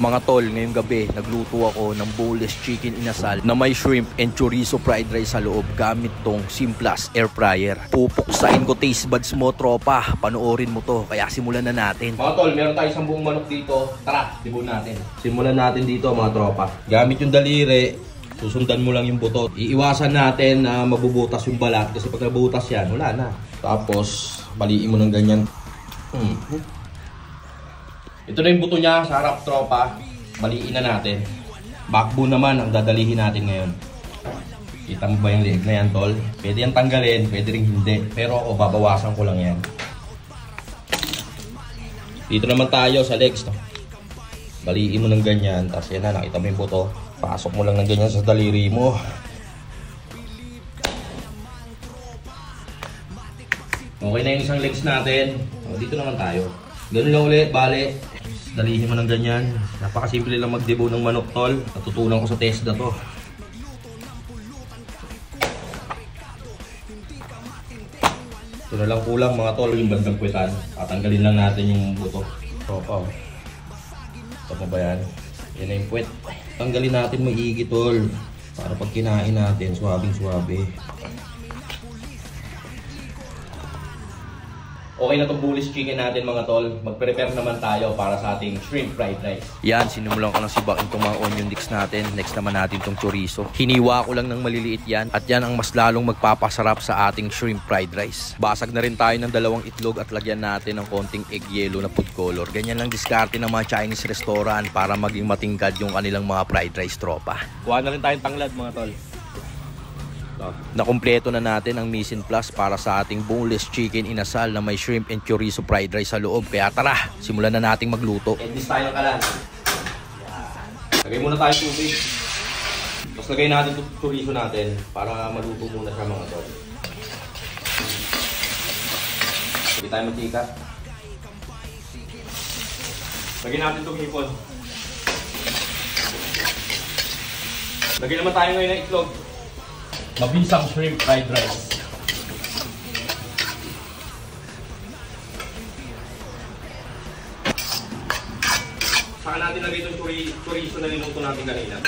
Mga tol, ngayong gabi, nagluto ako ng boneless chicken inasal na may shrimp and chorizo fried rice sa loob gamit tong Simplas air fryer. Pupuksain ko taste buds mo, tropa. Panoorin mo to, kaya simulan na natin. Mga tol, meron tayo isang buong manok dito. Tara, dibon natin. Simulan natin dito mga tropa. Gamit yung daliri, susundan mo lang yung buto. Iiwasan natin na mabubutas yung balat kasi pag nabutas yan, wala na. Tapos, baliin mo ng ganyan. Ito na yung buto niya sa harap, tropa. Baliin na natin. Backbone naman ang dadalihin natin ngayon. Kita mo ba yung leeg na yan, tol? Pwede yan tanggalin, pwede rin hindi. Pero ako, babawasan ko lang yan. Dito naman tayo sa legs. No? Baliin mo ng ganyan. Tapos yan na, nakita mo yung buto. Pasok mo lang ng ganyan sa daliri mo. Okay na yung isang legs natin. Dito naman tayo. Ganun lang ulit, bale. Dalihin mo ng ganyan. Napakasimple lang magdebo ng manok, tol. Natutunan ko sa test na to. Ito na lang kulang mga tol, yung bandang kwetan. Tatanggalin lang natin yung buto. Tropa. Ito pa ba yan? Yan na yung puwet. Tanggalin natin maigi, tol. Para pag kinain natin, suwabing-suwabe. Okay na itong boneless chicken natin mga tol. Mag-prepare naman tayo para sa ating shrimp fried rice. Yan, sinimulan ko ng sibakin itong mga onion dicks natin. Next naman natin itong chorizo. Hiniwa ko lang ng maliliit yan. At yan ang mas lalong magpapasarap sa ating shrimp fried rice. Basag na rin tayo ng 2 itlog at lagyan natin ng konting egg yellow na food color. Ganyan lang diskarte ng mga Chinese restaurant para maging matingkad yung kanilang mga fried rice, tropa. Kuha na rin tayong tanglad mga tol. Nakumpleto na natin ang mise en place para sa ating boneless chicken inasal na may shrimp and chorizo fried rice sa loob. Kaya tara, simulan na nating magluto. Endis tayo ng kalan. Lagay muna tayo tubig. Tapos lagay natin itong chorizo natin para maluto muna siya mga tol. Lagay tayo mantika. Lagay natin itong hipon. Lagay naman tayo ngayon ng itlog. Mabisang shrimp fried rice. Saka natin lagay itong chorizo na niluto natin kanina.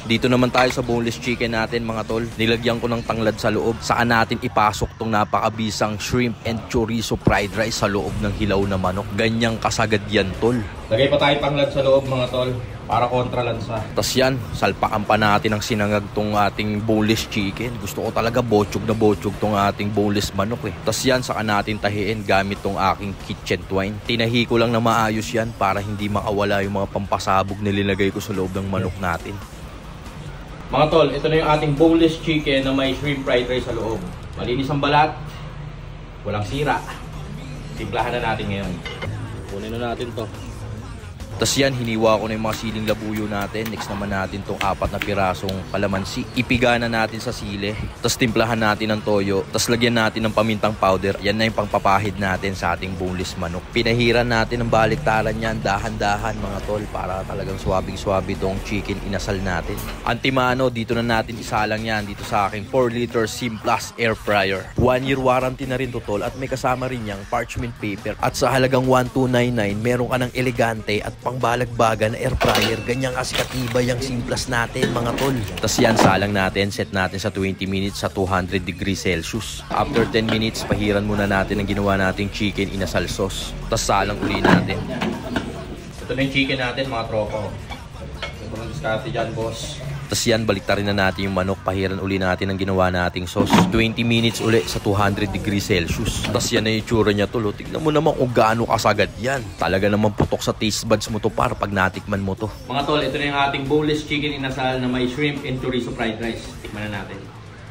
Dito naman tayo sa boneless chicken natin mga tol. Nilagyan ko ng tanglad sa loob. Saan natin ipasok tong napakabisang shrimp and chorizo fried rice sa loob ng hilaw na manok. Ganyang kasagad yan, tol. Lagay pa tayo tanglad sa loob mga tol para kontralansa. Tas yan, salpakan pa natin ang sinangag tong ating boneless chicken. Gusto ko talaga bochog na bochog tong ating boneless manok eh. Tas yan, saka natin tahiin gamit tong aking kitchen twine. Tinahi ko lang na maayos yan para hindi makawala yung mga pampasabog na nilagay ko sa loob ng manok natin. Mga tol, ito na yung ating boneless chicken na may shrimp fried rice sa loob. Malinis ang balat, walang sira. Timplahan na natin ngayon. Kunin na natin to. Tapos yan, hiniwa ko na yung mga siling labuyo natin. Next naman natin tong 4 na pirasong kalamansi. Ipiga na natin sa sile. Tapos timplahan natin ng toyo. Tapos lagyan natin ng pamintang powder. Yan na yung pangpapahid natin sa ating boneless manok. Pinahiran natin ng baliktaran yan, dahan-dahan mga tol, para talagang swabing-swabe tong chicken inasal natin. Antimano, dito na natin isalang yan dito sa aking 4-liter Simplas air fryer. 1-year warranty na rin to tol, at may kasama rin yung parchment paper. At sa halagang 1,299, meron ka ng elegante at pangbalagbaga na air fryer. Ganyan kasi katibay yung Simplas natin mga tol. Tapos yan, salang natin, set natin sa 20 minutes sa 200 degrees Celsius. After 10 minutes, pahiran muna natin ang ginawa nating chicken inasal sauce. Tapos salang uli natin. Ito na yung chicken natin mga tropa. Ito na diskarte dyan, boss. Tapos yan, baliktarin na natin yung manok. Pahiran uli natin ang ginawa nating sauce. 20 minutes uli sa 200 degrees Celsius. Tapos yan na yung tsura niya tol. Tignan mo naman kung gaano kasagad yan. Talaga naman putok sa taste buds mo to par pag natikman mo to. Mga tol, ito na yung ating boneless chicken inasal na may shrimp and chorizo fried rice. Tikman na natin.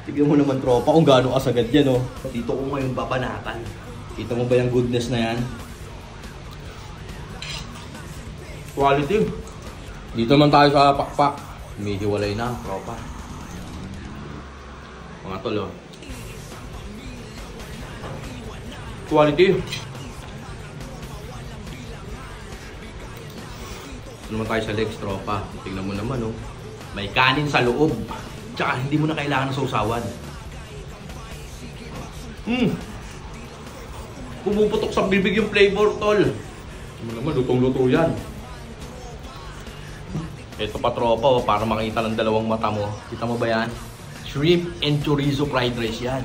Tignan mo naman tropa kung gaano kasagad yan oh. Dito ko ngayon babanatan. Kita mo ba yung goodness na yan? Quality. Dito man tayo sa pakpak. May hiwalay na, tropa. Mga tol, oh. Quality. Naman tayo sa legs, tropa. Tingnan mo naman, oh. May kanin sa loob. Tsaka hindi mo na kailangan ng sausawan. Pumuputok sa bibig yung flavor, tol. Tingnan mo naman, lutong-luto yan. Ito pa, tropa, oh, para makita ng dalawang mata mo. Kita mo ba yan? Shrimp and chorizo fried rice yan.